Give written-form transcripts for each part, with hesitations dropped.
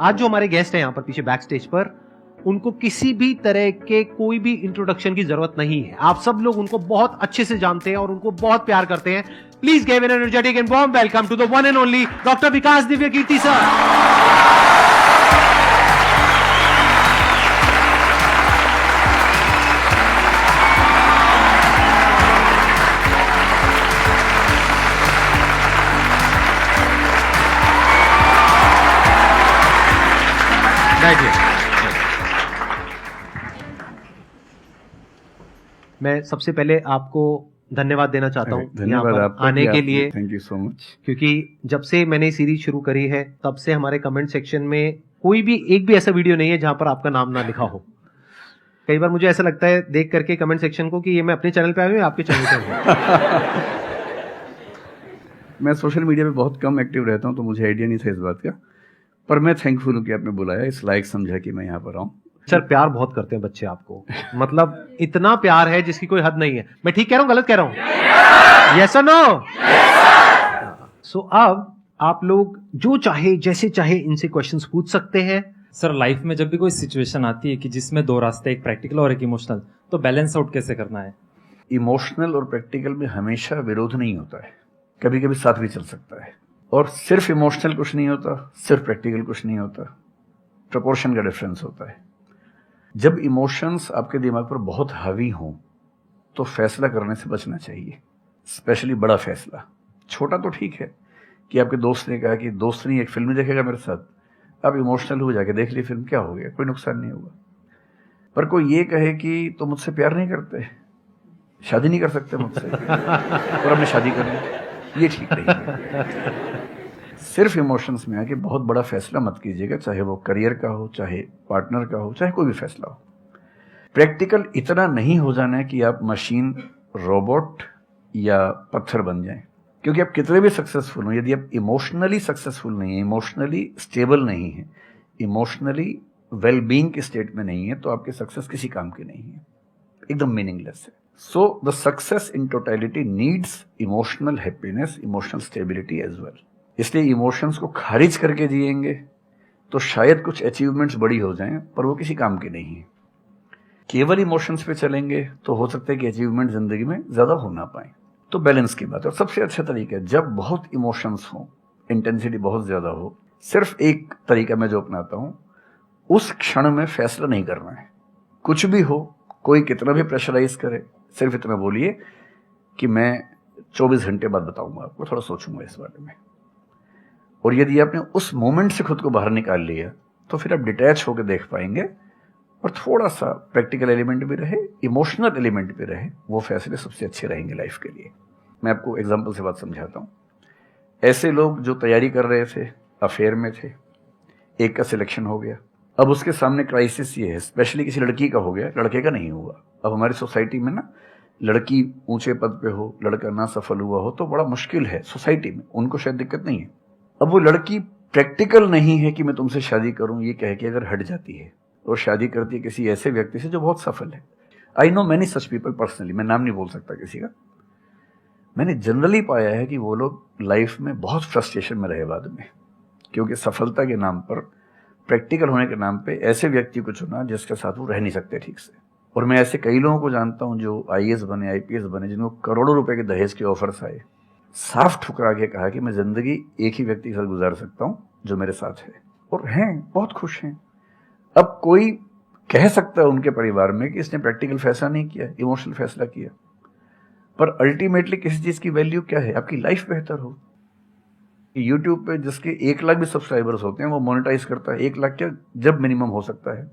आज जो हमारे गेस्ट हैं यहाँ पर पीछे बैक स्टेज पर, उनको किसी भी तरह के कोई भी इंट्रोडक्शन की जरूरत नहीं है। आप सब लोग उनको बहुत अच्छे से जानते हैं और उनको बहुत प्यार करते हैं। Please give an energetic and warm welcome to the one and only doctor Vikas Divya Kirti sir. मैं सबसे पहले आपको धन्यवाद देना चाहता हूँ धन्यवाद आपका आने के लिए। Thank you so much. क्योंकि जब से मैंने सीरीज शुरू करी है तब से हमारे कमेंट सेक्शन में कोई भी एक भी ऐसा वीडियो नहीं है जहां पर आपका नाम ना लिखा हो। कई बार मुझे ऐसा लगता है देख करके कमेंट सेक्शन को कि ये मैं अपने चैनल पे आया हूँ या आपके चैनल पे हूँ। मैं सोशल मीडिया पे बहुत कम एक्टिव रहता हूँ तो मुझे आइडिया नहीं था इस बात का, पर मैं थैंकफुल हूँ कि आपने बुलाया, इस लायक समझा कि मैं यहाँ पर आऊँ। सर प्यार बहुत करते हैं बच्चे आपको, मतलब इतना प्यार है जिसकी कोई हद नहीं है। मैं ठीक कह रहा हूँ गलत कह रहा हूँ? यस और नो? सो अब आप लोग जो चाहे जैसे चाहे इनसे क्वेश्चंस पूछ सकते हैं। सर लाइफ में जब भी कोई सिचुएशन आती है कि जिसमें दो रास्ते, एक प्रैक्टिकल और एक इमोशनल, तो बैलेंस आउट कैसे करना है? इमोशनल और प्रैक्टिकल में हमेशा विरोध नहीं होता है, कभी कभी साथ भी चल सकता है। और सिर्फ इमोशनल कुछ नहीं होता, सिर्फ प्रैक्टिकल कुछ नहीं होता, प्रोपोर्शन का डिफरेंस होता है। जब इमोशंस आपके दिमाग पर बहुत हावी हों तो फैसला करने से बचना चाहिए, स्पेशली बड़ा फैसला। छोटा तो ठीक है कि आपके दोस्त ने कहा कि दोस्त नहीं एक फिल्म देखेगा मेरे साथ, आप इमोशनल हो जाके देख ली फिल्म, क्या हो गया, कोई नुकसान नहीं होगा। पर कोई ये कहे कि तो मुझसे प्यार नहीं करते, शादी नहीं कर सकते मुझसे और हमने शादी कर ली, ये ठीक नहीं है। सिर्फ इमोशंस में आके बहुत बड़ा फैसला मत कीजिएगा, चाहे वो करियर का हो, चाहे पार्टनर का हो, चाहे कोई भी फैसला हो। प्रैक्टिकल इतना नहीं हो जाना है कि आप मशीन, रोबोट या पत्थर बन जाएं। क्योंकि आप कितने भी सक्सेसफुल हो, यदि आप इमोशनली सक्सेसफुल नहीं है, इमोशनली स्टेबल नहीं है, इमोशनली वेलबींग के स्टेट में नहीं है, तो आपकी सक्सेस किसी काम की नहीं है, एकदम मीनिंगलेस है। So the success in totality needs emotional happiness, emotional stability as well. इसलिए इमोशंस को खारिज करके जिएंगे तो शायद कुछ अचीवमेंट्स बड़ी हो जाएं, पर वो किसी काम की नहीं है। केवल इमोशंस पे चलेंगे तो हो सकता है कि अचीवमेंट जिंदगी में ज्यादा हो ना पाए। तो बैलेंस की बात है। और सबसे अच्छा तरीका है जब बहुत इमोशंस हो, इंटेंसिटी बहुत ज्यादा हो, सिर्फ एक तरीका मैं जो अपनाता हूं, उस क्षण में फैसला नहीं करना है। कुछ भी हो, कोई कितना भी प्रेशराइज करे, सिर्फ इतना बोलिए कि मैं 24 घंटे बाद बताऊंगा आपको, थोड़ा सोचूंगा इस बारे में। और यदि आपने उस मोमेंट से खुद को बाहर निकाल लिया तो फिर आप डिटैच होकर देख पाएंगे और थोड़ा सा प्रैक्टिकल एलिमेंट भी रहे, इमोशनल एलिमेंट भी रहे, वो फैसले सबसे अच्छे रहेंगे लाइफ के लिए। मैं आपको एग्जांपल से बात समझाता हूँ। ऐसे लोग जो तैयारी कर रहे थे, अफेयर में थे, एक का सिलेक्शन हो गया, अब उसके सामने क्राइसिस ये है, स्पेशली किसी लड़की का हो गया, लड़के का नहीं हुआ। अब हमारी सोसाइटी में ना, लड़की ऊंचे पद पे हो, लड़का ना सफल हुआ हो तो बड़ा मुश्किल है सोसाइटी में, उनको शायद दिक्कत नहीं है। अब वो लड़की प्रैक्टिकल नहीं है कि मैं तुमसे शादी करूं, ये कह के अगर हट जाती है और शादी करती है किसी ऐसे व्यक्ति से जो बहुत सफल है। I know many such people personally, मैं नाम नहीं बोल सकता किसी का। मैंने जनरली पाया है कि वो लोग लाइफ में बहुत फ्रस्ट्रेशन में रहे बाद में, क्योंकि सफलता के नाम पर, प्रैक्टिकल होने के नाम पे ऐसे व्यक्ति को चुना जिसके साथ वो रह नहीं सकते ठीक से। और मैं ऐसे कई लोगों को जानता हूं जो IAS बने, IPS बने, जिनको करोड़ों रुपए के दहेज के ऑफर्स आए, साफ ठुकरा के कहा कि मैं जिंदगी एक ही व्यक्ति के साथ गुजार सकता हूं जो मेरे साथ है, और हैं, बहुत खुश हैं। अब कोई कह सकता है उनके परिवार में कि इसने प्रैक्टिकल फैसला नहीं किया, इमोशनल फैसला किया, पर अल्टीमेटली किसी चीज की वैल्यू क्या है? आपकी लाइफ बेहतर हो। यूट्यूब पे जिसके 1 लाख भी सब्सक्राइबर्स होते हैं वो मोनेटाइज करता है, 1 लाख क्या जब मिनिमम हो सकता है,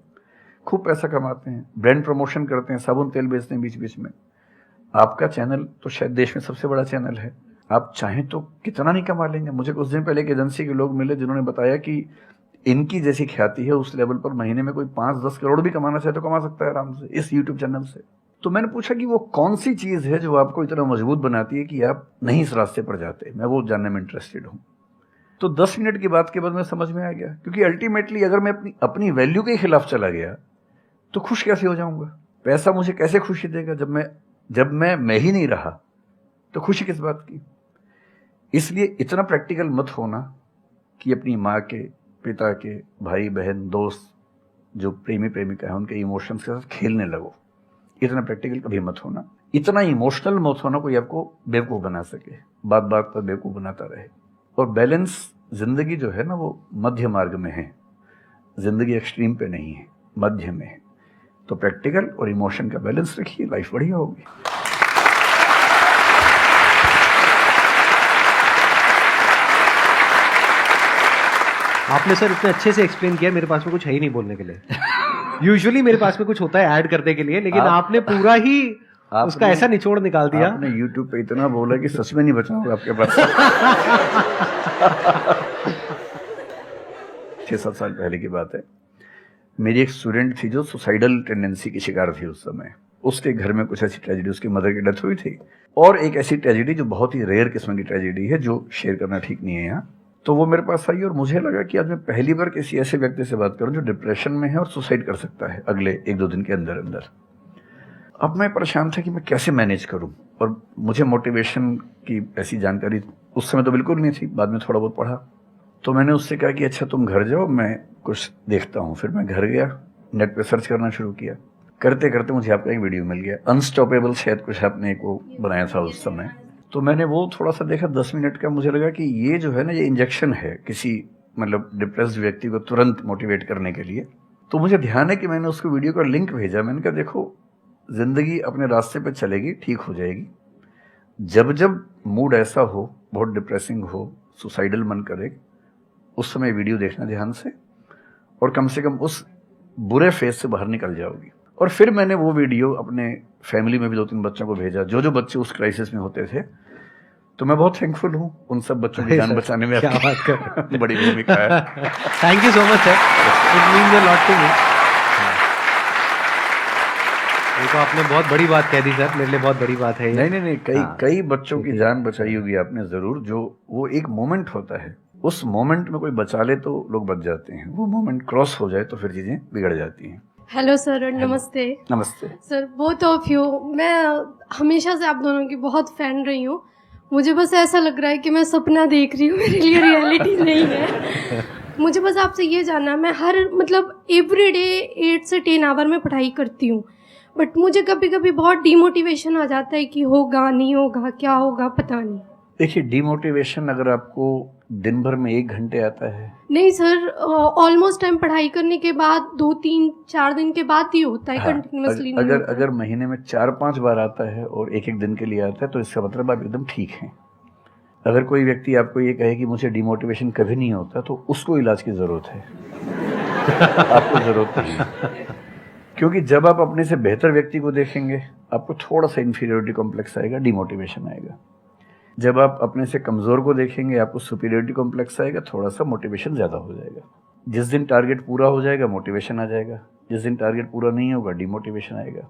खूब पैसा कमाते हैं, ब्रांड प्रमोशन करते हैं, साबुन तेल बेचते हैं बीच बीच में। आपका चैनल तो शायद देश में सबसे बड़ा चैनल है, आप चाहें तो कितना नहीं कमा लेंगे। मुझे कुछ दिन पहले एक एजेंसी के लोग मिले जिन्होंने बताया कि इनकी जैसी ख्याति है उस लेवल पर महीने में कोई 5-10 करोड़ भी कमाना चाहे तो कमा सकता है आराम से इस यूट्यूब चैनल से। तो मैंने पूछा कि वो कौन सी चीज है जो आपको इतना मजबूत बनाती है कि आप नहीं इस रास्ते पर जाते। मैं वो जानने में इंटरेस्टेड हूँ। तो 10 मिनट की बात के बाद मैं समझ में आ गया, क्योंकि अल्टीमेटली अगर मैं अपनी वैल्यू के खिलाफ चला गया तो खुश कैसे हो जाऊंगा? पैसा मुझे कैसे खुशी देगा जब मैं ही नहीं रहा, तो खुशी किस बात की? इसलिए इतना प्रैक्टिकल मत होना कि अपनी माँ के पिता के, भाई बहन, दोस्त, जो प्रेमी प्रेमिका है, उनके इमोशंस के साथ खेलने लगो। इतना प्रैक्टिकल कभी मत होना, इतना इमोशनल मत होना कोई आपको बेवकूफ़ बना सके, बात बात पर बेवकूफ़ बनाता रहे। और बैलेंस जिंदगी जो है ना, वो मध्य मार्ग में है, जिंदगी एक्सट्रीम पे नहीं है, मध्य में है। तो प्रैक्टिकल और इमोशन का बैलेंस रखिए, लाइफ बढ़िया होगी। आपने सर इतने अच्छे से एक्सप्लेन किया, मेरे पास में कुछ है ही नहीं बोलने के लिए। यूजुअली मेरे पास में कुछ होता है ऐड करने के लिए, लेकिन आपने पूरा ही उसका ऐसा निचोड़ निकाल दिया। आपने YouTube पे इतना बोला कि सच में नहीं बचा होगा आपके पास। 6-7 साल पहले की बात है, मेरी एक स्टूडेंट थी जो सुसाइडल टेंडेंसी की शिकार थी उस समय। उसके घर में कुछ ऐसी ट्रेजेडी, उसकी मदर की डेथ हुई थी, और एक ऐसी ट्रेजेडी जो बहुत ही रेयर किस्म की ट्रेजेडी है, जो शेयर करना ठीक नहीं है यहाँ। तो वो मेरे पास आई और मुझे लगा कि आज मैं पहली बार किसी ऐसे व्यक्ति से बात करूं जो डिप्रेशन में है और सुसाइड कर सकता है अगले 1-2 दिन के अंदर अंदर। अब मैं परेशान था कि मैं कैसे मैनेज करूं, और मुझे मोटिवेशन की ऐसी जानकारी उस समय तो बिल्कुल नहीं थी, बाद में थोड़ा बहुत पढ़ा। तो मैंने उससे कहा कि अच्छा तुम घर जाओ, मैं कुछ देखता हूँ। फिर मैं घर गया, नेट पे सर्च करना शुरू किया। करते करते मुझे आपका एक वीडियो मिल गया, अनस्टॉपेबल, शायद कुछ आपने एक वो बनाया था उस समय। तो मैंने वो थोड़ा सा देखा, 10 मिनट का। मुझे लगा कि ये जो है ना, ये इंजेक्शन है किसी मतलब डिप्रेस्ड व्यक्ति को तुरंत मोटिवेट करने के लिए। तो मुझे ध्यान है कि मैंने उसको वीडियो का लिंक भेजा। मैंने कहा देखो, जिंदगी अपने रास्ते पे चलेगी, ठीक हो जाएगी। जब जब मूड ऐसा हो, बहुत डिप्रेसिंग हो, सुसाइडल मन करे, उस समय वीडियो देखना ध्यान से, और कम से कम उस बुरे फेज से बाहर निकल जाओगी। और फिर मैंने वो वीडियो अपने फैमिली में भी 2-3 बच्चों को भेजा, जो बच्चे उस क्राइसिस में होते थे। तो मैं बहुत थैंकफुल हूँ उन सब बच्चों की जान बचाने में, क्या बात कर बड़ी भूमिका है। Thank you so much sir, it means a lot to me. ये तो आपने बहुत बड़ी बात कह दी सर, मेरे लिए बहुत बड़ी बात है ये। नहीं, कई बच्चों की जान बचाई होगी आपने जरूर। जो वो एक मोमेंट होता है, उस मोमेंट में कोई बचा ले तो लोग बच जाते हैं, वो मोमेंट क्रॉस हो जाए तो फिर चीजें बिगड़ जाती हैं। हेलो सर, नमस्ते। नमस्ते सर, बोथ ऑफ यू, मैं हमेशा से आप दोनों की बहुत फैन रही हूँ। मुझे बस ऐसा लग रहा है कि मैं सपना देख रही हूँ, मेरे लिए रियलिटी नहीं है। मुझे बस आपसे ये जानना, मैं हर मतलब एवरी डे 8 से 10 आवर में पढ़ाई करती हूँ, बट मुझे कभी कभी बहुत डिमोटिवेशन आ जाता है कि होगा नहीं होगा, क्या होगा पता नहीं। देखिए, डिमोटिवेशन अगर आपको दिन भर में 1 घंटे आता है, नहीं सर, ऑलमोस्ट टाइम पढ़ाई करने के बाद 2-3-4 दिन के बाद ही होता है, कंटिन्यूअसली नहीं होता। अगर महीने में 4-5 बार आता है और 1-1 दिन के लिए आता है, तो इसका मतलब आप एकदम ठीक हैं। अगर कोई व्यक्ति आपको ये कहे कि मुझे डिमोटिवेशन कभी नहीं होता, तो उसको इलाज की जरूरत है। आपको जरूरत नहीं है, क्योंकि जब आप अपने से बेहतर व्यक्ति को देखेंगे, आपको थोड़ा सा इंफीरियरिटी कॉम्प्लेक्स आएगा, डिमोटिवेशन आएगा। जब आप अपने से कमजोर को देखेंगे, आपको सुपीरियरिटी कॉम्प्लेक्स आएगा, थोड़ा सा मोटिवेशन ज्यादा हो जाएगा। जिस दिन टारगेट पूरा हो जाएगा, मोटिवेशन आ जाएगा। जिस दिन टारगेट पूरा नहीं होगा, डिमोटिवेशन आएगा।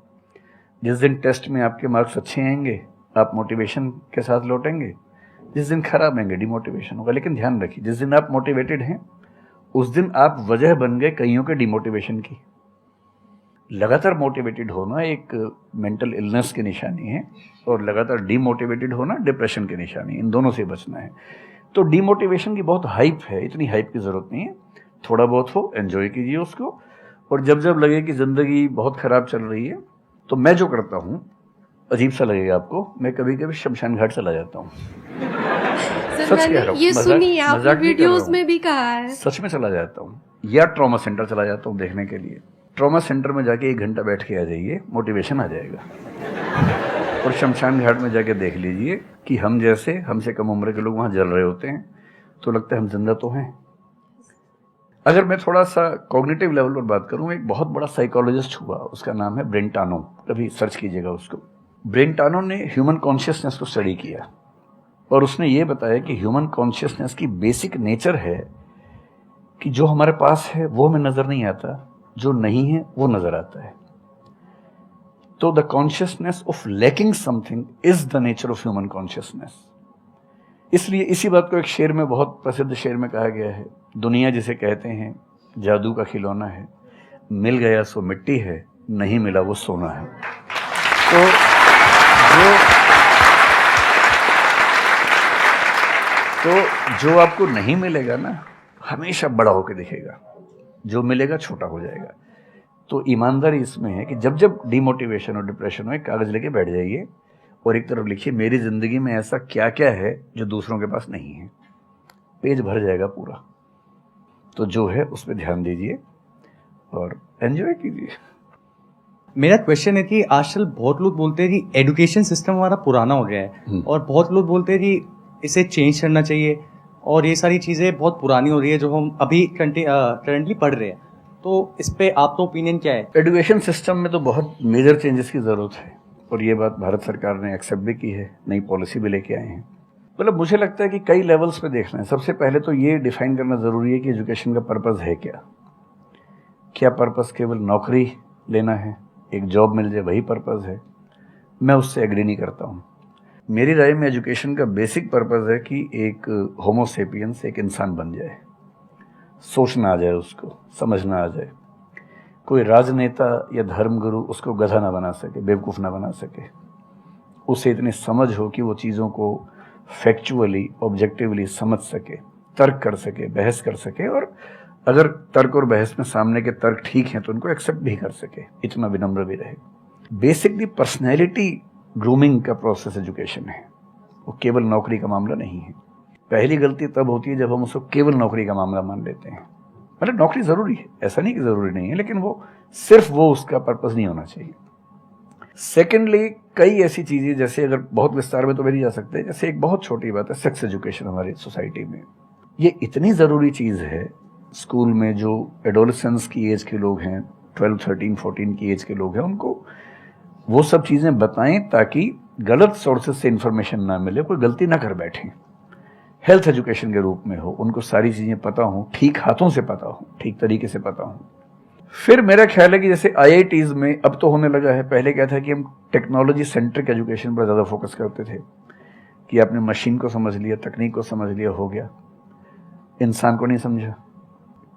जिस दिन टेस्ट में आपके मार्क्स अच्छे आएंगे, आप मोटिवेशन के साथ लौटेंगे। जिस दिन खराब आएंगे, डिमोटिवेशन होगा। लेकिन ध्यान रखिए, जिस दिन आप मोटिवेटेड हैं, उस दिन आप वजह बन गए कईयों के डिमोटिवेशन की। लगातार मोटिवेटेड होना एक मेंटल इलनेस की निशानी है, और लगातार डीमोटिवेटेड होना डिप्रेशन की निशानी। इन दोनों से बचना है। तो डीमोटिवेशन की बहुत हाइप है, इतनी हाइप की जरूरत नहीं है। थोड़ा बहुत हो, एंजॉय कीजिए उसको। और जब जब लगे कि जिंदगी बहुत खराब चल रही है, तो मैं जो करता हूँ, अजीब सा लगेगा आपको, मैं कभी कभी शमशान घाट चला जाता हूँ। सर, मैंने ये सुनी है, आपने वीडियोस में भी कहा है। सच में चला जाता हूँ, या ट्रॉमा सेंटर चला जाता हूँ देखने के लिए। ट्रॉमा सेंटर में जाके 1 घंटा बैठ के आ जाइए, मोटिवेशन आ जाएगा। और शमशान घाट में जाके देख लीजिए कि हम जैसे हमसे कम उम्र के लोग वहां जल रहे होते हैं, तो लगता है हम जिंदा तो हैं। अगर मैं थोड़ा सा कॉग्निटिव लेवल पर बात करूं, एक बहुत बड़ा साइकोलॉजिस्ट हुआ, उसका नाम है ब्रेंटानो, कभी सर्च कीजिएगा उसको। ब्रेंटानो ने ह्यूमन कॉन्शियसनेस को स्टडी किया, और उसने ये बताया कि ह्यूमन कॉन्शियसनेस की बेसिक नेचर है कि जो हमारे पास है वो हमें नजर नहीं आता, जो नहीं है वो नजर आता है। तो the consciousness of lacking something is the nature of human consciousness. इसलिए इसी बात को एक शेर में, बहुत प्रसिद्ध शेर में कहा गया है, दुनिया जिसे कहते हैं जादू का खिलौना है, मिल गया सो मिट्टी है, नहीं मिला वो सोना है। तो जो आपको नहीं मिलेगा ना, हमेशा बड़ा होकर दिखेगा, जो मिलेगा छोटा हो जाएगा। तो ईमानदारी इसमें है कि जब जब डिमोटिवेशन और डिप्रेशन हो, एक कागज लेके बैठ जाइए और एक तरफ लिखिए मेरी जिंदगी में ऐसा क्या क्या है जो दूसरों के पास नहीं है। पेज भर जाएगा पूरा। तो जो है उस पर ध्यान दीजिए और एंजॉय कीजिए। मेरा क्वेश्चन है कि आजकल बहुत लोग बोलते हैं कि एजुकेशन सिस्टम हमारा पुराना हो गया है और बहुत लोग बोलते हैं कि इसे चेंज करना चाहिए और ये सारी चीज़ें बहुत पुरानी हो रही है जो हम अभी करंटली पढ़ रहे हैं। तो इस पे आपका ओपिनियन क्या है? एजुकेशन सिस्टम में तो बहुत मेजर चेंजेस की ज़रूरत है और ये बात भारत सरकार ने एक्सेप्ट भी की है, नई पॉलिसी भी लेके आए हैं। मतलब मुझे लगता है कि कई लेवल्स पे देखना है। सबसे पहले तो ये डिफाइन करना ज़रूरी है कि एजुकेशन का पर्पज़ है क्या। क्या पर्पज़ केवल नौकरी लेना है, एक जॉब मिल जाए, वही पर्पज़ है? मैं उससे एग्री नहीं करता हूँ। मेरी राय में एजुकेशन का बेसिक पर्पज़ है कि एक होमो सेपियंस, एक इंसान बन जाए, सोचना आ जाए, उसको समझना आ जाए। कोई राजनेता या धर्मगुरु उसको गधा ना बना सके, बेवकूफ़ ना बना सके। उसे इतनी समझ हो कि वो चीज़ों को फैक्चुअली, ऑब्जेक्टिवली समझ सके, तर्क कर सके, बहस कर सके और अगर तर्क और बहस में सामने के तर्क ठीक हैं तो उनको एक्सेप्ट भी कर सके, इतना विनम्र भी रहे। बेसिकली पर्सनैलिटी ग्रूमिंग का प्रोसेस एजुकेशन है, वो केवल नौकरी का मामला नहीं है। पहली गलती तब होती है जब हम उसको केवल नौकरी का मामला मान लेते हैं। मतलब नौकरी ज़रूरी है, ऐसा नहीं कि ज़रूरी नहीं है, लेकिन वो सिर्फ वो उसका पर्पज़ नहीं होना चाहिए। सेकेंडली, कई ऐसी चीज़ें जैसे अगर बहुत विस्तार में तो मेरी जा सकते हैं, जैसे एक बहुत छोटी बात है सेक्स एजुकेशन हमारी सोसाइटी में। ये इतनी ज़रूरी चीज़ है। स्कूल में जो एडोलेसेंस की एज के लोग हैं, 12, 13, 14 की एज के लोग हैं, उनको वो सब चीज़ें बताएं ताकि गलत सोर्सेज से इंफॉर्मेशन ना मिले, कोई गलती ना कर बैठें। हेल्थ एजुकेशन के रूप में हो, उनको सारी चीज़ें पता हो, ठीक हाथों से पता हो, ठीक तरीके से पता हो। फिर मेरा ख्याल है कि जैसे IITs में अब तो होने लगा है, पहले क्या था कि हम टेक्नोलॉजी सेंट्रिक एजुकेशन पर ज़्यादा फोकस करते थे कि आपने मशीन को समझ लिया, तकनीक को समझ लिया, हो गया, इंसान को नहीं समझा।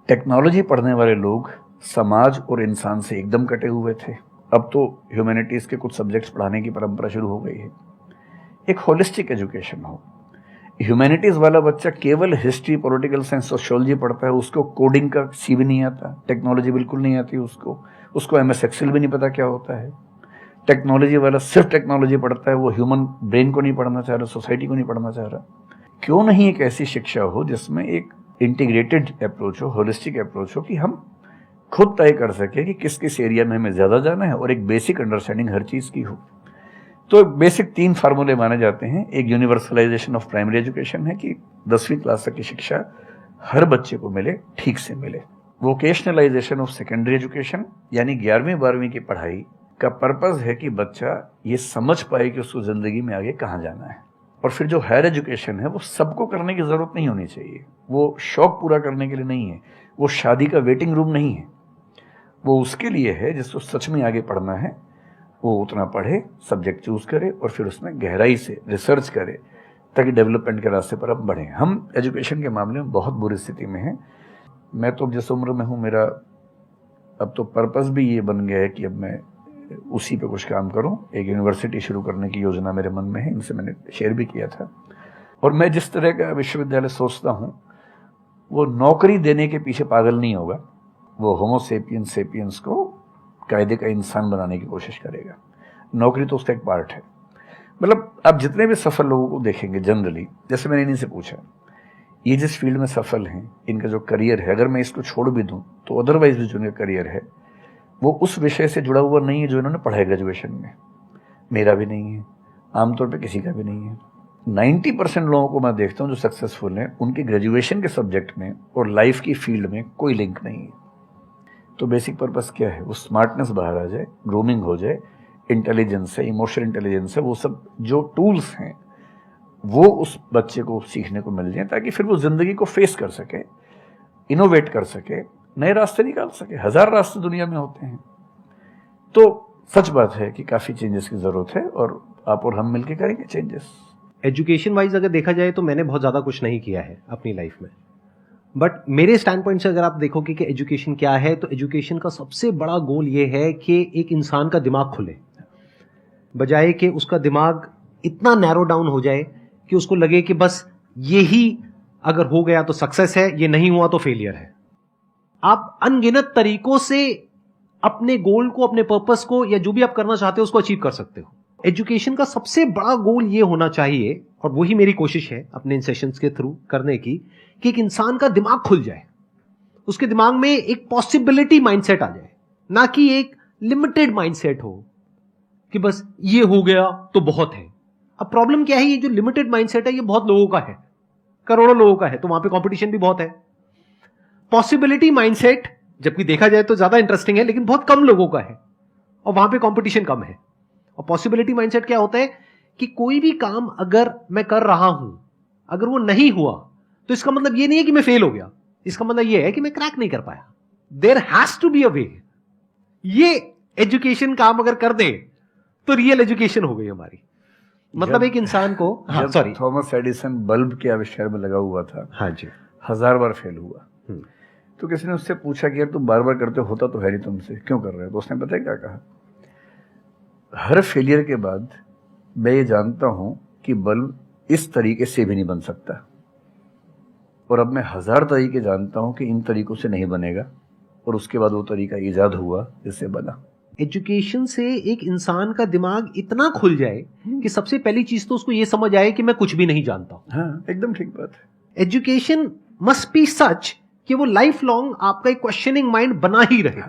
टेक्नोलॉजी पढ़ने वाले लोग समाज और इंसान से एकदम कटे हुए थे। अब तो ह्यूमैनिटीज़ के कुछ सब्जेक्ट्स पढ़ाने की परंपरा शुरू हो गई है। एक होलिस्टिक एजुकेशन हो। ह्यूमैनिटीज़ वाला बच्चा केवल हिस्ट्री, पॉलिटिकल साइंस, सोशियोलॉजी पढ़ता है, उसको कोडिंग का सी भी नहीं आता, टेक्नोलॉजी बिल्कुल नहीं आती उसको MS एक्सेल भी नहीं पता क्या होता है। टेक्नोलॉजी वाला सिर्फ टेक्नोलॉजी पढ़ता है, वो ह्यूमन ब्रेन को नहीं पढ़ना चाह रहा, सोसाइटी को नहीं पढ़ना चाह रहा। क्यों नहीं एक ऐसी शिक्षा हो जिसमें एक इंटीग्रेटेड अप्रोच हो, होलिस्टिक अप्रोच हो, कि हम खुद तय कर सके कि किस किस एरिया में हमें ज़्यादा जाना है और एक बेसिक अंडरस्टैंडिंग हर चीज़ की हो। तो बेसिक 3 फार्मूले माने जाते हैं। एक यूनिवर्सलाइजेशन ऑफ प्राइमरी एजुकेशन है कि 10वीं क्लास तक की शिक्षा हर बच्चे को मिले, ठीक से मिले। वोकेशनलाइजेशन ऑफ सेकेंडरी एजुकेशन, यानी 11वीं 12वीं की पढ़ाई का पर्पज़ है कि बच्चा ये समझ पाए कि उसको ज़िंदगी में आगे कहाँ जाना है। और फिर जो हायर एजुकेशन है वो सबको करने की ज़रूरत नहीं होनी चाहिए, वो शौक पूरा करने के लिए नहीं है, वो शादी का वेटिंग रूम नहीं है, वो उसके लिए है जिसको सच में आगे पढ़ना है। वो उतना पढ़े, सब्जेक्ट चूज करे और फिर उसमें गहराई से रिसर्च करे ताकि डेवलपमेंट के रास्ते पर अब बढ़ें। हम एजुकेशन के मामले में बहुत बुरी स्थिति में हैं। मैं तो जिस उम्र में हूँ, मेरा अब तो पर्पज़ भी ये बन गया है कि अब मैं उसी पे कुछ काम करूं। एक यूनिवर्सिटी शुरू करने की योजना मेरे मन में है, इनसे मैंने शेयर भी किया था। और मैं जिस तरह का विश्वविद्यालय सोचता हूं वो नौकरी देने के पीछे पागल नहीं होगा, वो होमो सेपियंस को कायदे का इंसान बनाने की कोशिश करेगा। नौकरी तो उसका एक पार्ट है। मतलब आप जितने भी सफल लोगों को देखेंगे जनरली, जैसे मैंने इन्हीं से पूछा, ये जिस फील्ड में सफल हैं, इनका जो करियर है, अगर मैं इसको छोड़ भी दूं तो अदरवाइज भी जो इनका करियर है वो उस विषय से जुड़ा हुआ नहीं है जो इन्होंने पढ़ा है ग्रेजुएशन में। मेरा भी नहीं है, आमतौर पे किसी का भी नहीं है। 90% लोगों को मैं देखता हूँ जो सक्सेसफुल हैं, उनके ग्रेजुएशन के सब्जेक्ट में और लाइफ की फील्ड में कोई लिंक नहीं है। तो बेसिक पर्पस क्या है? वो स्मार्टनेस बाहर आ जाए, ग्रूमिंग हो जाए, इंटेलिजेंस है, इमोशनल इंटेलिजेंस है, वो सब जो टूल्स हैं वो उस बच्चे को सीखने को मिल जाए ताकि फिर वो जिंदगी को फेस कर सके, इनोवेट कर सके, नए रास्ते निकाल सके। 1000 रास्ते दुनिया में होते हैं। तो सच बात है कि काफ़ी चेंजेस की ज़रूरत है और आप और हम मिलकर करेंगे चेंजेस। एजुकेशन वाइज अगर देखा जाए तो मैंने बहुत ज़्यादा कुछ नहीं किया है अपनी लाइफ में, बट मेरे स्टैंड पॉइंट से अगर आप देखोगे कि एजुकेशन क्या है, तो एजुकेशन का सबसे बड़ा गोल ये है कि एक इंसान का दिमाग खुले, बजाय कि उसका दिमाग इतना नैरो डाउन हो जाए कि उसको लगे कि बस यही अगर हो गया तो सक्सेस है, ये नहीं हुआ तो फेलियर है। आप अनगिनत तरीकों से अपने गोल को, अपने पर्पस को, या जो भी आप करना चाहते हो उसको अचीव कर सकते हो। एजुकेशन का सबसे बड़ा गोल ये होना चाहिए, और वही मेरी कोशिश है अपने इन सेशंस के थ्रू करने की, कि एक इंसान का दिमाग खुल जाए, उसके दिमाग में एक पॉसिबिलिटी माइंडसेट आ जाए, ना कि एक लिमिटेड माइंडसेट हो कि बस ये हो गया तो बहुत है। अब प्रॉब्लम क्या है, ये जो लिमिटेड माइंडसेट है ये बहुत लोगों का है, करोड़ों लोगों का है, तो वहां पे कंपटीशन भी बहुत है। पॉसिबिलिटी माइंडसेट जबकि देखा जाए तो ज्यादा इंटरेस्टिंग है, लेकिन बहुत कम लोगों का है और वहां पे कंपटीशन कम है। और पॉसिबिलिटी माइंडसेट क्या होता है कि कोई भी काम अगर मैं कर रहा हूं, अगर वो नहीं हुआ तो इसका मतलब ये नहीं है कि मैं फेल हो गया, इसका मतलब ये है कि मैं क्रैक नहीं कर पाया। There has to be a way. ये एजुकेशन काम अगर कर दे तो रियल एजुकेशन हो गई हमारी। मतलब एक इंसान को, हाँ सॉरी, थॉमस एडिसन बल्ब के आविष्कार में लगा हुआ था, हाँ जी, 1000 बार फेल हुआ। तो किसी ने उससे पूछा कि यार तुम बार बार करते होता तो है नहीं तुमसे, क्यों कर रहे हो? तो उसने पता है क्या कहा, हर फेलियर के बाद मैं ये जानता हूं कि बल्ब इस तरीके से भी नहीं बन सकता, और अब मैं 1000 तरीके जानता हूं कि इन तरीकों से नहीं बनेगा, और उसके बाद वो तरीका ईजाद हुआ जिससे बना। एजुकेशन से एक इंसान का दिमाग इतना खुल जाए कि सबसे पहली चीज तो उसको ये समझ आए कि मैं कुछ भी नहीं जानता हूं। हाँ, एकदम ठीक बात है। एजुकेशन मस्ट बी सच कि वो लाइफ लॉन्ग आपका एक क्वेश्चनिंग माइंड बना ही रहे,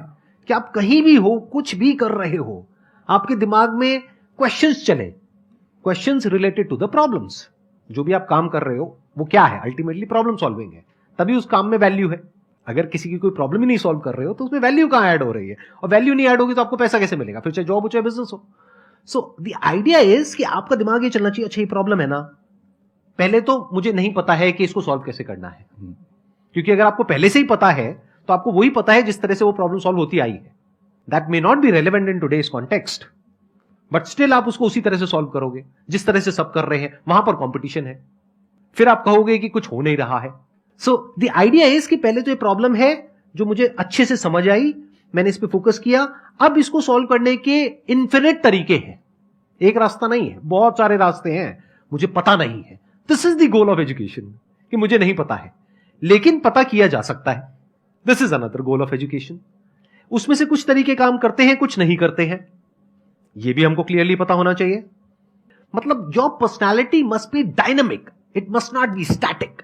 कि आप कहीं भी हो, कुछ भी कर रहे हो, आपके दिमाग में क्वेश्चंस चले, questions related to the problems. जो भी आप काम कर रहे हो वो क्या है, अल्टीमेटली प्रॉब्लम सॉल्विंग है, तभी उस काम में वैल्यू है। अगर किसी की कोई प्रॉब्लम ही नहीं सॉल्व कर रहे हो तो उसमें वैल्यू कहां ऐड हो रही है, और वैल्यू नहीं ऐड होगी तो आपको पैसा कैसे मिलेगा, फिर चाहे जॉब हो चाहे बिजनेस हो। सो द आइडिया इज कि आपका दिमाग ये चलना चाहिए, अच्छा ये प्रॉब्लम है ना, पहले तो मुझे नहीं पता है कि इसको सॉल्व कैसे करना है, क्योंकि अगर आपको पहले से ही पता है तो आपको वही पता है जिस तरह से वो प्रॉब्लम सॉल्व होती आई है। That may not be relevant in today's context, but still आप उसको उसी तरह से सॉल्व करोगे जिस तरह से सब कर रहे हैं। वहां पर कंपटीशन है, फिर आप कहोगे कि कुछ हो नहीं रहा है। सो द आइडिया इज कि पहले तो ये प्रॉब्लम है जो मुझे अच्छे से समझ आई, मैंने इस पे फोकस किया, अब इसको सॉल्व करने के इन्फिनिट तरीके हैं, एक रास्ता नहीं है, बहुत सारे रास्ते हैं, मुझे पता नहीं है। This is the goal of education, कि मुझे नहीं पता है लेकिन पता किया जा सकता है। This is another goal of education. उसमें से कुछ तरीके काम करते हैं, कुछ नहीं करते हैं, यह भी हमको क्लियरली पता होना चाहिए। मतलब your personality must be dynamic, it must not be static.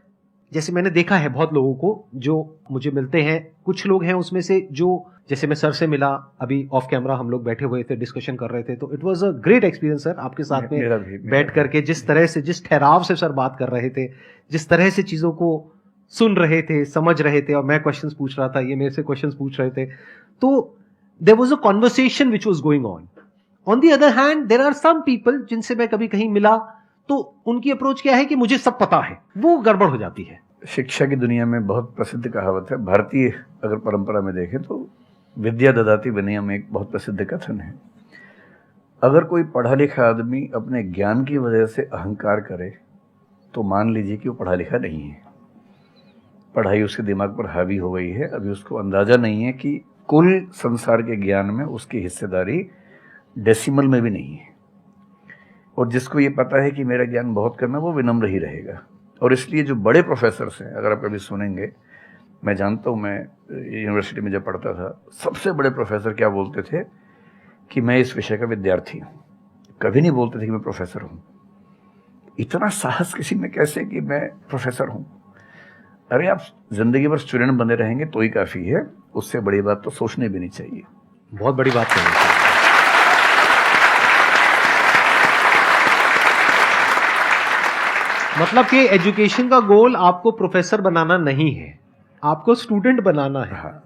जैसे मैंने देखा है बहुत लोगों को जो मुझे मिलते हैं, कुछ लोग हैं उसमें से जो, जैसे मैं सर से मिला अभी ऑफ कैमरा, हम लोग बैठे हुए थे, डिस्कशन कर रहे थे, तो it was a great experience sir, आपके साथ में बैठ करके जिस तरह से, जिस ठहराव से सर बात कर रहे थे, जिस तरह से चीजों को सुन रहे थे, समझ रहे थे, और मैं क्वेश्चंस पूछ रहा था, ये मेरे से क्वेश्चंस पूछ रहे थे, तो there was a conversation which was going on. On the other hand there are some people जिनसे मैं कभी कहीं मिला तो उनकी अप्रोच क्या है कि मुझे सब पता है, वो गड़बड़ हो जाती है। शिक्षा की दुनिया में बहुत प्रसिद्ध कहावत है, भारतीय अगर परंपरा में देखें तो विद्या ददाति विनयम एक बहुत प्रसिद्ध कथन है। अगर कोई पढ़ा लिखा आदमी अपने ज्ञान की वजह से अहंकार करे तो मान लीजिए कि वो पढ़ा लिखा नहीं है, पढ़ाई उसके दिमाग पर हावी हो गई है, अभी उसको अंदाजा नहीं है कि कुल संसार के ज्ञान में उसकी हिस्सेदारी डेसिमल में भी नहीं है। और जिसको ये पता है कि मेरा ज्ञान बहुत कम है वो विनम्र ही रहेगा। और इसलिए जो बड़े प्रोफेसर्स हैं, अगर आप कभी सुनेंगे, मैं जानता हूँ, मैं यूनिवर्सिटी में जब पढ़ता था, सबसे बड़े प्रोफेसर क्या बोलते थे कि मैं इस विषय का विद्यार्थी हूँ, कभी नहीं बोलते थे कि मैं प्रोफेसर हूँ। इतना साहस किसी में कैसे कि मैं प्रोफेसर हूँ? अरे आप जिंदगी भर स्टूडेंट बने रहेंगे तो ही काफ़ी है, उससे बड़ी बात तो सोचने भी नहीं चाहिए। बहुत बड़ी बात है। मतलब कि एजुकेशन का गोल आपको प्रोफेसर बनाना नहीं है, आपको स्टूडेंट बनाना है। हाँ।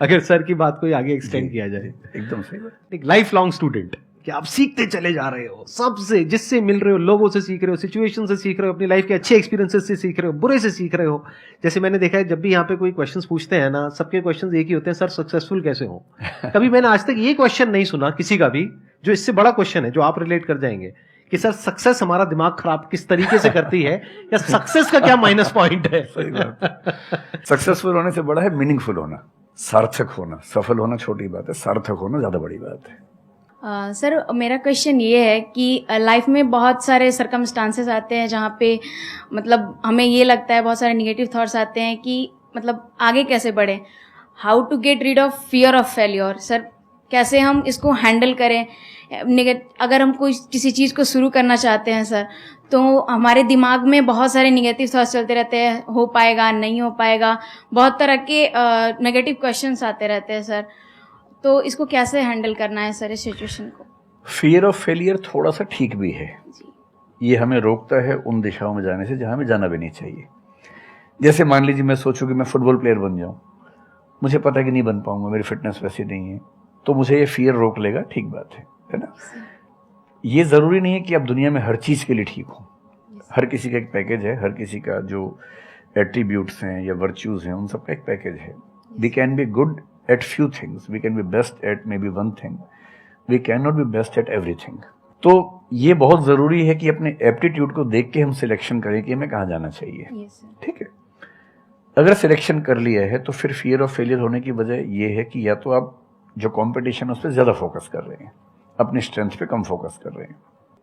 अगर सर की बात को आगे एक्सटेंड किया जाए, एकदम सही बात। एक लाइफ लॉन्ग स्टूडेंट, कि आप सीखते चले जा रहे हो, सबसे, जिससे मिल रहे हो, लोगों से सीख रहे हो, सिचुएशन से सीख रहे हो, अपनी लाइफ के अच्छे एक्सपीरियंसेस से सीख रहे हो, बुरे से सीख रहे हो। जैसे मैंने देखा है जब भी यहाँ पे कोई क्वेश्चंस पूछते हैं ना, सबके क्वेश्चंस एक ही होते हैं, सर सक्सेसफुल कैसे हो। कभी मैंने आज तक ये क्वेश्चन नहीं सुना किसी का भी जो इससे बड़ा क्वेश्चन है, जो आप रिलेट कर जाएंगे कि सर सक्सेस हमारा दिमाग खराब किस तरीके से करती है, या सक्सेस का क्या माइनस पॉइंट है। सही बात। सक्सेसफुल होने से बड़ा है मीनिंगफुल होना, सार्थक होना। सफल होना छोटी बात है, सार्थक होना ज्यादा बड़ी बात है। सर मेरा क्वेश्चन ये है कि लाइफ में बहुत सारे सर्कमस्टांसेस आते हैं जहाँ पे मतलब हमें ये लगता है, बहुत सारे निगेटिव थॉट्स आते हैं कि मतलब आगे कैसे बढ़े, how to get rid of fear of failure. Sir कैसे हम इसको हैंडल करें, अगर हम कोई किसी चीज़ को शुरू करना चाहते हैं सर, तो हमारे दिमाग में बहुत सारे निगेटिव थॉट्स चलते रहते हैं, हो पाएगा नहीं हो पाएगा, बहुत तरह के नेगेटिव क्वेश्चंस आते रहते हैं सर, तो इसको कैसे हैंडल करना है सर इस सिचुएशन को? फियर ऑफ फेलियर थोड़ा सा ठीक भी है, ये हमें रोकता है उन दिशाओं में जाने से जहां हमें जाना भी नहीं चाहिए। जैसे मान लीजिए मैं सोचूं कि मैं फुटबॉल प्लेयर बन जाऊं, मुझे पता है कि नहीं बन पाऊंगा, मेरी फिटनेस वैसी नहीं है, तो मुझे ये फियर रोक लेगा, ठीक बात है ना। ये ज़रूरी नहीं है कि आप दुनिया में हर चीज़ के लिए ठीक हो, हर किसी का एक पैकेज है, हर किसी का जो एट्रीब्यूट्स हैं या वर्च्यूज़ हैं उन सबका एक पैकेज है। We can be good at few things, we can be best at maybe one thing, we can not be best at everything. तो ये बहुत ज़रूरी है कि अपने एप्टीट्यूड को देख के हम सिलेक्शन करें कि हमें कहाँ जाना चाहिए, ठीक है। अगर सिलेक्शन कर लिया है तो फिर फियर ऑफ फेलियर होने की वजह ये है कि या तो आप जो कंपटीशन है उस पर ज़्यादा फोकस कर रहे हैं, अपनी स्ट्रेंथ पे कम फोकस कर रहे हैं।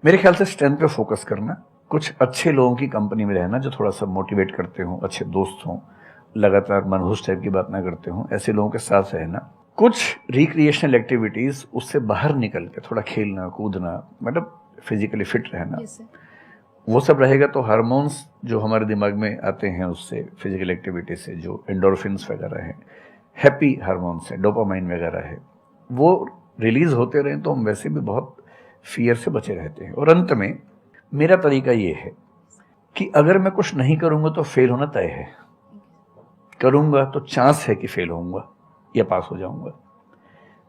मेरे ख्याल से स्ट्रेंथ पे फोकस करना, कुछ अच्छे लोगों की कंपनी में रहना जो थोड़ा सा मोटिवेट करते हों, अच्छे दोस्त हों, लगातार मनहूस टाइप की बात ना करते हों, ऐसे लोगों के साथ रहना, कुछ रिक्रिएशनल एक्टिविटीज़ उससे बाहर निकल के थोड़ा खेलना कूदना, मतलब फिजिकली फिट रहना, वो सब रहेगा तो हार्मोन्स जो हमारे दिमाग में आते हैं उससे, फिजिकल एक्टिविटी से, जो एंडोर्फिन्स वगैरह हैं, हैप्पी हार्मोन्स है, डोपामाइन वगैरह है, वो रिलीज होते रहें तो हम वैसे भी बहुत फियर से बचे रहते हैं। और अंत में मेरा तरीका ये है कि अगर मैं कुछ नहीं करूंगा तो फेल होना तय है, करूंगा तो चांस है कि फेल होऊंगा या पास हो जाऊंगा,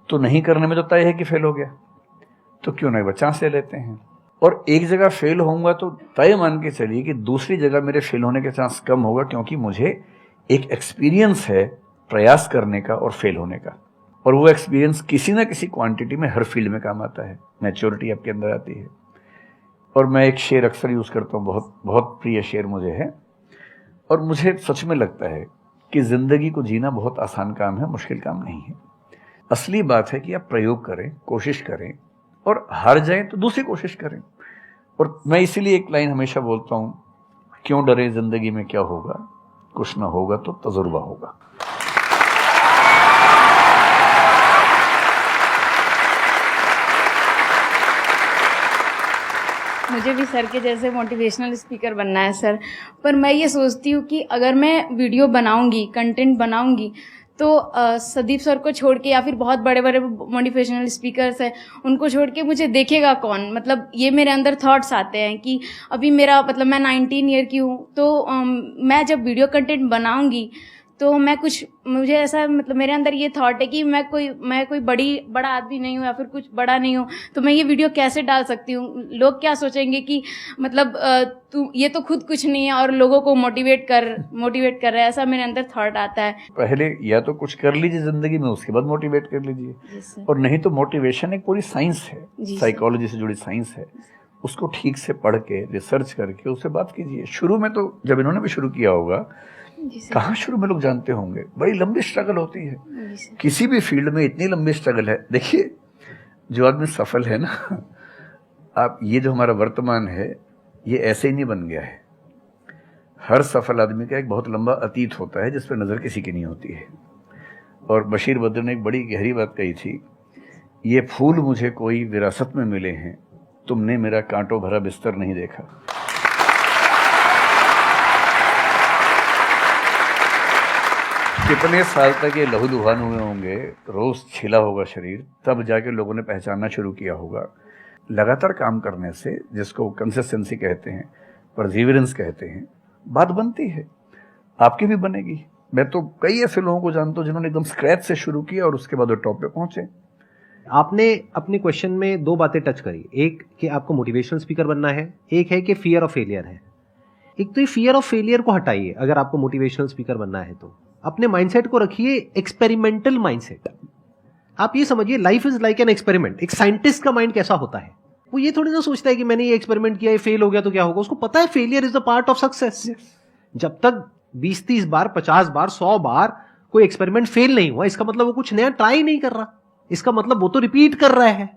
तो नहीं करने में तो तय है कि फेल हो गया, तो क्यों ना एक बार चांस ले लेते हैं। और एक जगह फेल होऊंगा तो तय मान के चलिए कि दूसरी जगह मेरे फेल होने के चांस कम होगा, क्योंकि मुझे एक एक्सपीरियंस है प्रयास करने का और फेल होने का, और वो एक्सपीरियंस किसी ना किसी क्वांटिटी में हर फील्ड में काम आता है, मैच्योरिटी आपके अंदर आती है। और मैं एक शेर अक्सर यूज़ करता हूँ, बहुत बहुत प्रिय शेर मुझे है, और मुझे सच में लगता है कि ज़िंदगी को जीना बहुत आसान काम है, मुश्किल काम नहीं है। असली बात है कि आप प्रयोग करें, कोशिश करें, और हार जाएं तो दूसरी कोशिश करें। और मैं इसीलिए एक लाइन हमेशा बोलता हूँ, क्यों डरे, ज़िंदगी में क्या होगा, कुछ ना होगा तो तजुर्बा होगा। मुझे भी सर के जैसे मोटिवेशनल स्पीकर बनना है सर, पर मैं ये सोचती हूँ कि अगर मैं वीडियो बनाऊंगी, कंटेंट बनाऊंगी, तो संदीप सर को छोड़ के या फिर बहुत बड़े बड़े मोटिवेशनल स्पीकर्स हैं उनको छोड़ के मुझे देखेगा कौन। मतलब ये मेरे अंदर थॉट्स आते हैं कि अभी मेरा मतलब मैं 19 ईयर की हूँ, तो मैं जब वीडियो कंटेंट बनाऊंगी तो मैं कुछ, मुझे ऐसा मतलब मेरे अंदर ये थॉट है कि मैं कोई बड़ा आदमी नहीं हूँ या फिर कुछ बड़ा नहीं हूँ, तो मैं ये वीडियो कैसे डाल सकती हूँ, लोग क्या सोचेंगे कि मतलब तू ये तो खुद कुछ नहीं है और लोगों को मोटिवेट कर रहा है, ऐसा मेरे अंदर थॉट आता है। पहले या तो कुछ कर लीजिए जिंदगी में, उसके बाद मोटिवेट कर लीजिए, और नहीं तो मोटिवेशन एक पूरी साइंस है, साइकोलॉजी से जुड़ी साइंस है, उसको ठीक से पढ़ के रिसर्च करके उससे बात कीजिए। शुरू में तो जब इन्होंने भी शुरू किया होगा, कहाँ शुरू में लोग जानते होंगे, बड़ी लंबी स्ट्रगल होती है, किसी भी फील्ड में इतनी लंबी स्ट्रगल है। देखिए जो आदमी सफल है ना, आप ये जो हमारा वर्तमान है ये ऐसे ही नहीं बन गया है, हर सफल आदमी का एक बहुत लंबा अतीत होता है जिस पर नज़र किसी की नहीं होती है। और बशीर बद्र ने एक बड़ी गहरी बात कही थी, ये फूल मुझे कोई विरासत में मिले हैं, तुमने मेरा कांटों भरा बिस्तर नहीं देखा। कितने साल तक ये लहूलुहान हुए होंगे, रोज छिला होगा शरीर, तब जाके लोगों ने पहचानना शुरू किया होगा। लगातार काम करने से, जिसको कंसिस्टेंसी कहते हैं, परसिवियरेंस कहते हैं, बात बनती है, आपकी भी बनेगी। मैं तो कई ऐसे लोगों को जानता हूं जिन्होंने एकदम स्क्रैच से शुरू किया और उसके बाद वो टॉप पे पहुंचे। आपने अपने क्वेश्चन में दो बातें टच करी, एक कि आपको मोटिवेशनल स्पीकर बनना है, एक है कि फियर ऑफ फेलियर है। एक तो ये फियर ऑफ फेलियर को हटाइए, अगर आपको मोटिवेशनल स्पीकर बनना है तो अपने माइंडसेट को रखिए एक्सपेरिमेंटल माइंडसेट। आप ये समझिए life is like an experiment. एक साइंटिस्ट का माइंड कैसा होता है, वो ये थोड़ी ना सोचता है कि मैंने ये एक्सपेरिमेंट किया, ये फेल हो गया तो क्या होगा। उसको पता है failure is the part of success. जब तक 20-30 बार, 50 बार, 100 बार कोई एक्सपेरिमेंट फेल नहीं हुआ, इसका मतलब वो कुछ नया ट्राई नहीं कर रहा, इसका मतलब वो तो रिपीट कर रहा है।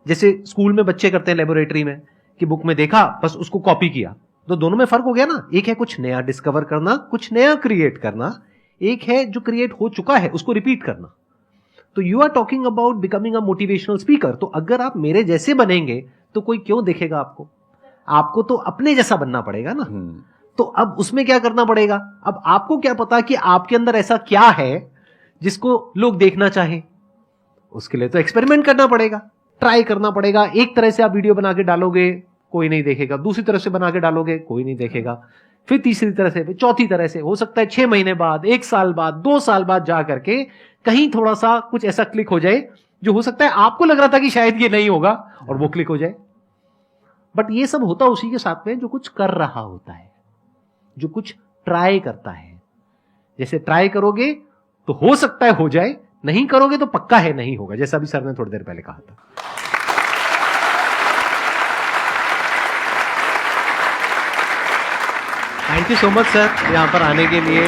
जैसे स्कूल में बच्चे करते हैं लेबोरेटरी में कि बुक में देखा बस उसको कॉपी किया, तो दोनों में फर्क हो गया ना। एक है कुछ नया डिस्कवर करना, कुछ नया क्रिएट करना, एक है जो क्रिएट हो चुका है उसको रिपीट करना। तो you are talking about becoming a motivational speaker. तो अगर आप मेरे जैसे बनेंगे तो कोई क्यों देखेगा आपको? आपको तो अपने जैसा बनना पड़ेगा ना। तो अब उसमें क्या करना पड़ेगा? अब आपको क्या पता कि आपके अंदर ऐसा क्या है जिसको लोग देखना चाहें? उसके लिए तो एक्सपेरिमेंट करना पड़ेगा, ट्राई करना पड़ेगा। एक तरह से आप वीडियो बना के डालोगे, कोई नहीं देखेगा। दूसरी तरह से बना के डालोगे, कोई नहीं देखेगा। फिर तीसरी तरह से, फिर चौथी तरह से। हो सकता है 6 महीने बाद, 1 साल बाद, 2 साल बाद जा करके कहीं थोड़ा सा कुछ ऐसा क्लिक हो जाए जो हो सकता है आपको लग रहा था कि शायद ये नहीं होगा और वो क्लिक हो जाए। बट ये सब होता उसी के साथ में जो कुछ कर रहा होता है, जो कुछ ट्राई करता है। जैसे ट्राई करोगे तो हो सकता है हो जाए, नहीं करोगे तो पक्का है नहीं होगा, जैसा भी सर ने थोड़ी देर पहले कहा था। Thank you so much sir, यहां पर आने के लिए।